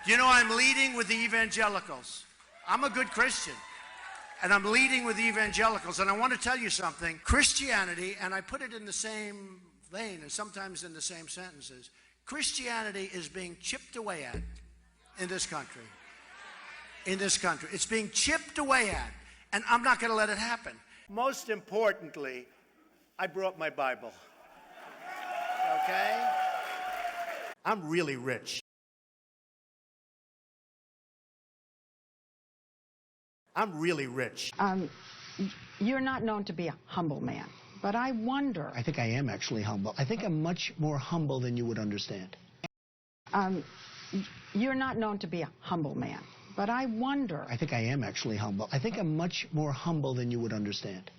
You know, I'm leading with the evangelicals. I'm a good Christian, and I'm leading with the evangelicals. And I want to tell you something. Christianity, and I put it in the same vein and sometimes in the same sentences, Christianity is being chipped away at in this country. In this country. It's being chipped away at, and I'm not going to let it happen. Most importantly, I brought my Bible. Okay? I'm really rich. I'm really rich. You're not known to be a humble man, but I wonder. I think I am actually humble. I think I'm much more humble than you would understand. You're not known to be a humble man, but I wonder. I think I am actually humble. I think I'm much more humble than you would understand.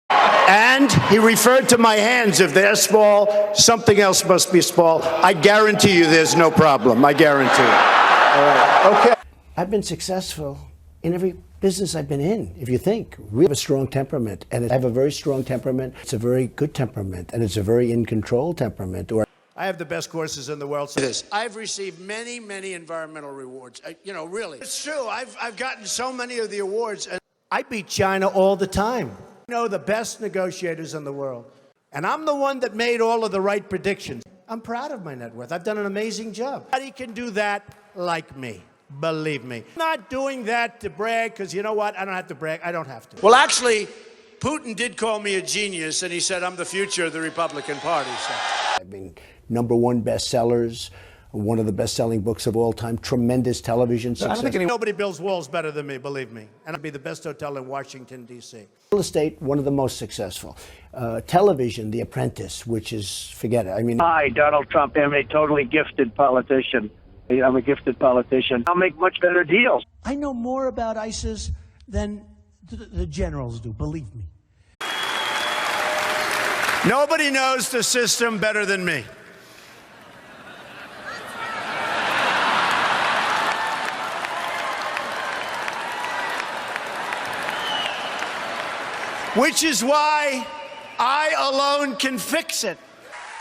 And he referred to my hands. If they're small, something else must be small. I guarantee you there's no problem. I guarantee it. All right. Okay. I've been successful in every business I've been in, if you think. We have a strong temperament, and I have a very strong temperament. It's a very good temperament, and it's a very in-control temperament. I have the best courses in the world. I've received many, many environmental rewards. You know, really. It's true. I've gotten so many of the awards. And I beat China all the time. I know the best negotiators in the world. And I'm the one that made all of the right predictions. I'm proud of my net worth. I've done an amazing job. Nobody can do that like me. Believe me. I'm not doing that to brag, because you know what? I don't have to brag. I don't have to. Well, actually, Putin did call me a genius, and he said I'm the future of the Republican Party. So. I've been #1 bestsellers, one of the best-selling books of all time, tremendous television success. I don't think nobody builds walls better than me, believe me. And I'd be the best hotel in Washington, D.C. Real estate, one of the most successful. Television, The Apprentice, which is, forget it. I mean. Hi, Donald Trump. I'm a totally gifted politician. I'm a gifted politician. I'll make much better deals. I know more about ISIS than the generals do, believe me. Nobody knows the system better than me. Which is why I alone can fix it.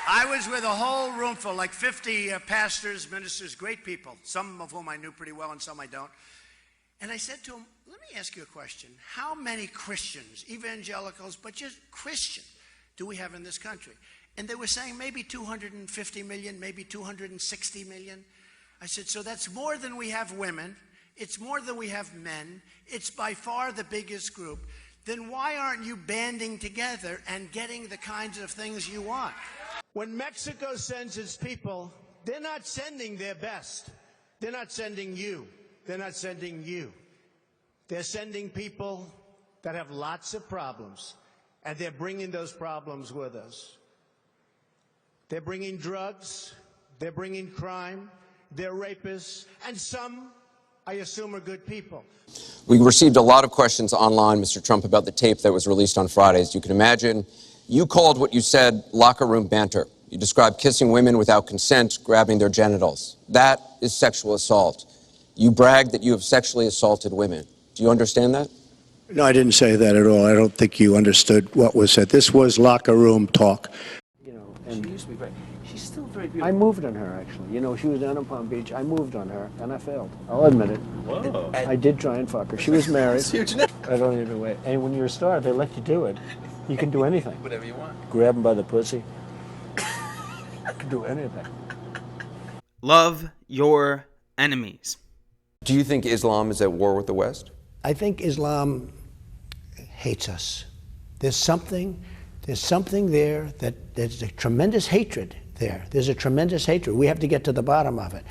I was with a whole room full, like 50 pastors, ministers, great people, some of whom I knew pretty well and some I don't. And I said to them, let me ask you a question. How many Christians, evangelicals, but just Christians, do we have in this country? And they were saying maybe 250 million, maybe 260 million. I said, so that's more than we have women. It's more than we have men. It's by far the biggest group. Then why aren't you banding together and getting the kinds of things you want? When Mexico sends its people, they're not sending their best. They're not sending you. They're not sending you. They're sending people that have lots of problems, and they're bringing those problems with us. They're bringing drugs, they're bringing crime, they're rapists, and some, I assume, are good people. We received a lot of questions online, Mr. Trump, about the tape that was released on Friday. As you can imagine, you called what you said locker room banter. You described kissing women without consent, grabbing their genitals. That is sexual assault. You bragged that you have sexually assaulted women. Do you understand that? No, I didn't say that at all. I don't think you understood what was said. This was locker room talk. You know, and she used to be very, she's still very beautiful. I moved on her, actually. You know, she was down in Palm Beach. I moved on her, and I failed. I'll admit it. Whoa. I did try and fuck her. She was married. Huge. I don't even wait. And when you're a star, they let you do it. You can do anything. Whatever you want. Grab him by the pussy. You can do anything. Love your enemies. Do you think Islam is at war with the West? I think Islam hates us. There's something there that there's a tremendous hatred there. There's a tremendous hatred. We have to get to the bottom of it.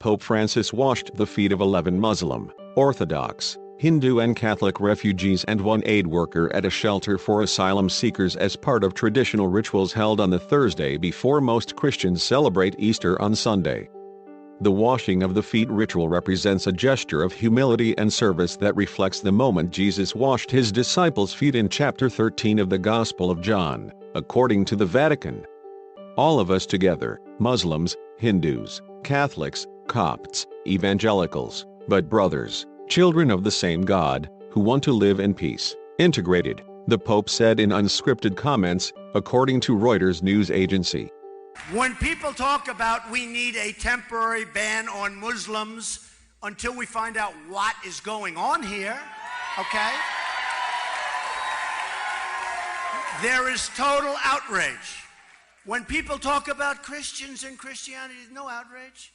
Pope Francis washed the feet of 11 Muslim, Orthodox, Hindu and Catholic refugees and one aid worker at a shelter for asylum seekers as part of traditional rituals held on the Thursday before most Christians celebrate Easter on Sunday. The washing of the feet ritual represents a gesture of humility and service that reflects the moment Jesus washed his disciples' feet in chapter 13 of the Gospel of John, according to the Vatican. All of us together, Muslims, Hindus, Catholics, Copts, evangelicals, but brothers, children of the same God, who want to live in peace, integrated, the Pope said in unscripted comments, according to Reuters news agency. When people talk about we need a temporary ban on Muslims until we find out what is going on here, okay? There is total outrage. When people talk about Christians and Christianity, there's no outrage.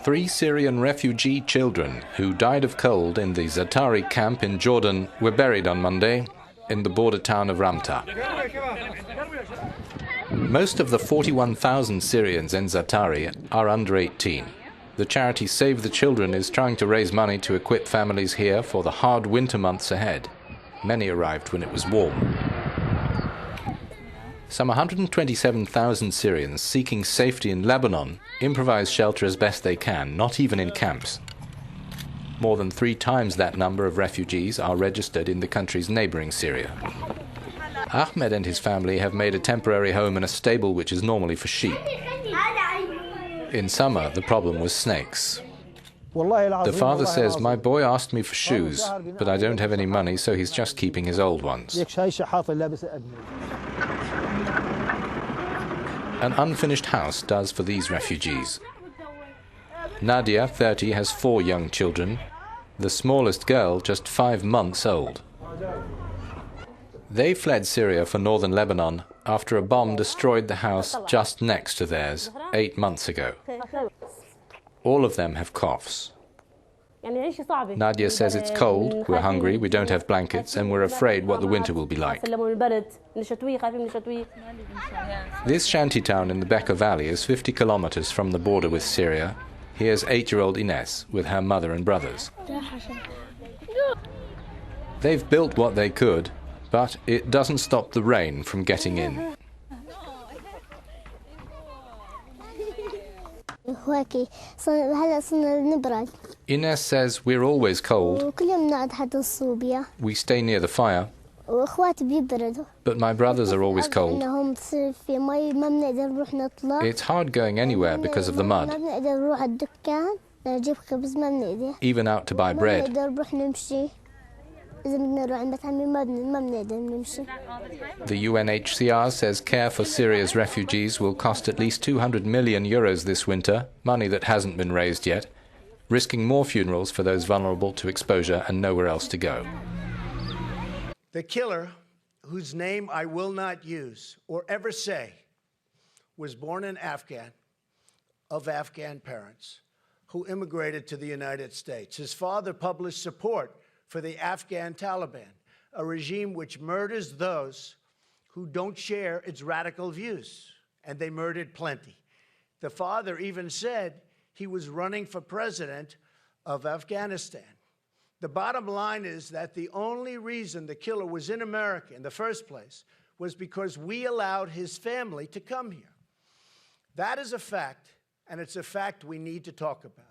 3 Syrian refugee children who died of cold in the Zaatari camp in Jordan were buried on Monday in the border town of Ramta. Most of the 41,000 Syrians in Zaatari are under 18. The charity Save the Children is trying to raise money to equip families here for the hard winter months ahead. Many arrived when it was warm. Some 127,000 Syrians seeking safety in Lebanon improvise shelter as best they can, not even in camps. More than 3 times that number of refugees are registered in the countries neighboring Syria. Ahmed and his family have made a temporary home in a stable which is normally for sheep. In summer, the problem was snakes. The father says, "My boy asked me for shoes, but I don't have any money, so he's just keeping his old ones." An unfinished house does for these refugees. Nadia, 30, has 4 young children, the smallest girl just 5 months old. They fled Syria for northern Lebanon after a bomb destroyed the house just next to theirs 8 months ago. All of them have coughs. Nadia says it's cold, we're hungry, we don't have blankets, and we're afraid what the winter will be like. This shantytown in the Bekaa Valley is 50 kilometers from the border with Syria. Here's 8-year-old Ines with her mother and brothers. They've built what they could, but it doesn't stop the rain from getting in. Ines says we're always cold. We stay near the fire. But my brothers are always cold. It's hard going anywhere because of the mud. Even out to buy bread. The UNHCR says care for Syria's refugees will cost at least 200 million euros this winter, money that hasn't been raised yet, risking more funerals for those vulnerable to exposure and nowhere else to go. The killer, whose name I will not use or ever say, was born in Afghan, of Afghan parents, who immigrated to the United States. His father published support for the Afghan Taliban, a regime which murders those who don't share its radical views, and they murdered plenty. The father even said he was running for president of Afghanistan. The bottom line is that the only reason the killer was in America in the first place was because we allowed his family to come here. That is a fact, and it's a fact we need to talk about.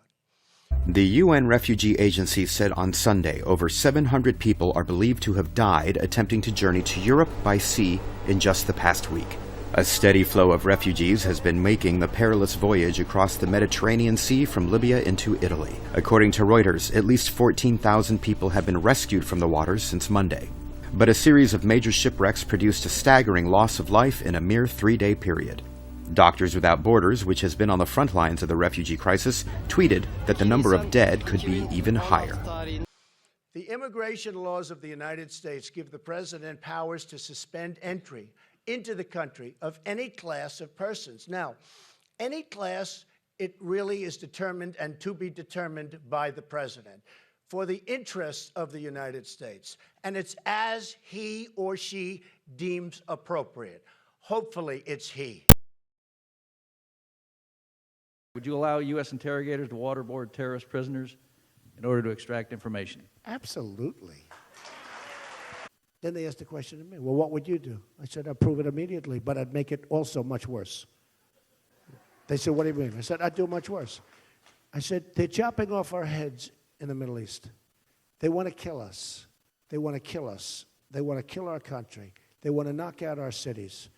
The UN Refugee Agency said on Sunday over 700 people are believed to have died attempting to journey to Europe by sea in just the past week. A steady flow of refugees has been making the perilous voyage across the Mediterranean Sea from Libya into Italy. According to Reuters, at least 14,000 people have been rescued from the waters since Monday. But a series of major shipwrecks produced a staggering loss of life in a mere 3-day period. Doctors Without Borders, which has been on the front lines of the refugee crisis, tweeted that the number of dead could be even higher. The immigration laws of the United States give the president powers to suspend entry into the country of any class of persons. Now, any class, it really is determined and to be determined by the president for the interests of the United States. And it's as he or she deems appropriate. Hopefully, it's he. Would you allow U.S. interrogators to waterboard terrorist prisoners in order to extract information? Absolutely. Then they asked the question to me, well, what would you do? I said, I'd prove it immediately, but I'd make it also much worse. They said, what do you mean? I said, I'd do much worse. I said, they're chopping off our heads in the Middle East. They want to kill us. They want to kill us. They want to kill our country. They want to knock out our cities.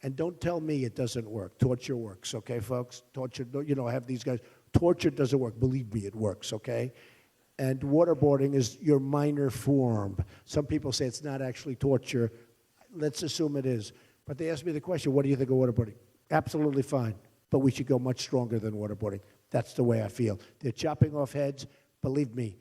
And don't tell me it doesn't work. Torture works, okay, folks? Torture, you know, I have these guys. Torture doesn't work. Believe me, it works, okay? And waterboarding is your minor form. Some people say it's not actually torture. Let's assume it is. But they asked me the question, what do you think of waterboarding? absolutely fine. But we should go much stronger than waterboarding. That's the way I feel. They're chopping off heads. Believe me,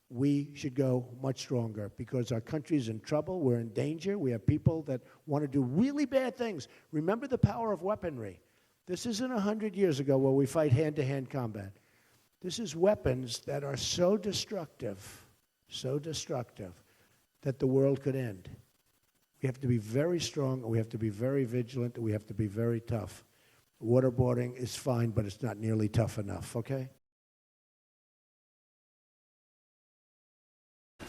we should go much stronger because our country's in trouble. We're in danger. We have people that want to do really bad things. Remember the power of weaponry. This isn't 100 years ago where we fight hand-to-hand combat. This is weapons that are so destructive that the world could end. We have to be very strong, and we have to be very vigilant, and we have to be very tough. Waterboarding is fine, but it's not nearly tough enough, okay?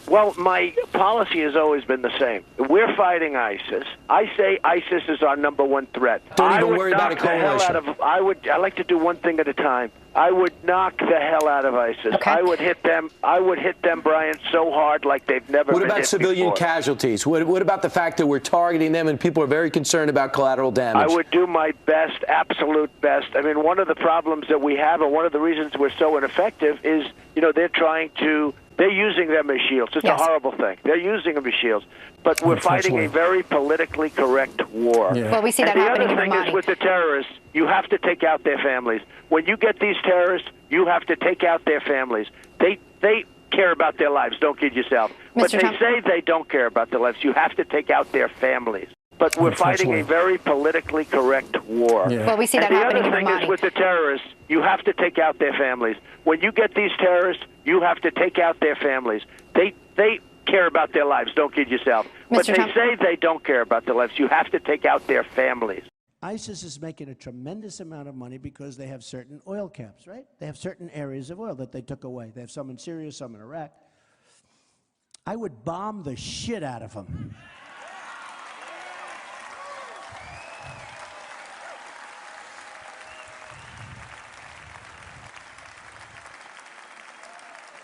Well, my policy has always been the same. We're fighting ISIS. I say ISIS is our number one threat. Don't even worry about a coalition. I like to do one thing at a time. I would knock the hell out of ISIS. Okay. I would hit them, Brian, so hard like they've never been hit before. What about civilian casualties? What about the fact that we're targeting them and people are very concerned about collateral damage? I would do my best, absolute best. I mean, one of the problems that we have and one of the reasons we're so ineffective is, they're using them as shields. It's a horrible thing. They're using them as shields. But we're fighting a very politically correct war. Yeah. Well, we see that happening in Ramadi. The other thing is with the terrorists, you have to take out their families. When you get these terrorists, you have to take out their families. They care about their lives. Don't kid yourself. But they say they don't care about their lives. You have to take out their families. But we're fighting a very politically correct war. Yeah. Well, we see that happening in Ramadi. The other thing is with the terrorists, you have to take out their families. When you get these terrorists, you have to take out their families. They care about their lives. Don't kid yourself. But they say they don't care about their lives. You have to take out their families. ISIS is making a tremendous amount of money because they have certain oil camps, right? They have certain areas of oil that they took away. They have some in Syria, some in Iraq. I would bomb the shit out of them.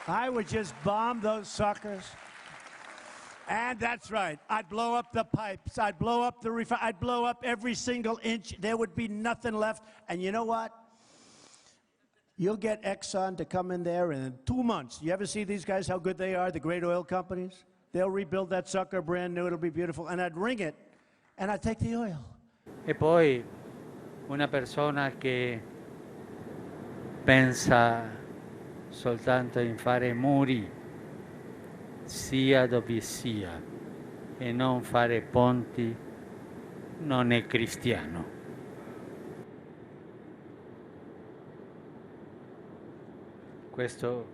I would just bomb those suckers. And that's right. I'd blow up the pipes. I'd blow up the I'd blow up every single inch. There would be nothing left. And you know what? You'll get Exxon to come in there in 2 months. You ever see these guys, how good they are, the great oil companies? They'll rebuild that sucker brand new. It'll be beautiful. And I'd ring it, and I'd take the oil. E poi una persona che pensa soltanto in fare muri, sia dove sia, e non fare ponti, non è cristiano. Questo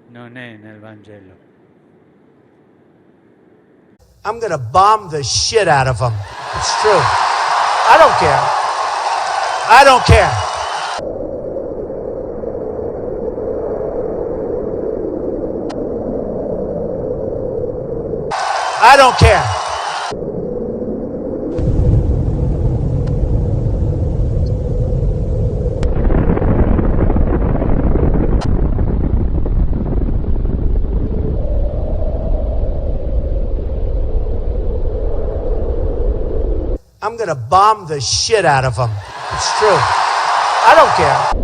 non è nel Vangelo. I'm going to bomb the shit out of them. It's true. I don't care. I don't care. I don't care. I'm going to bomb the shit out of them. It's true. I don't care.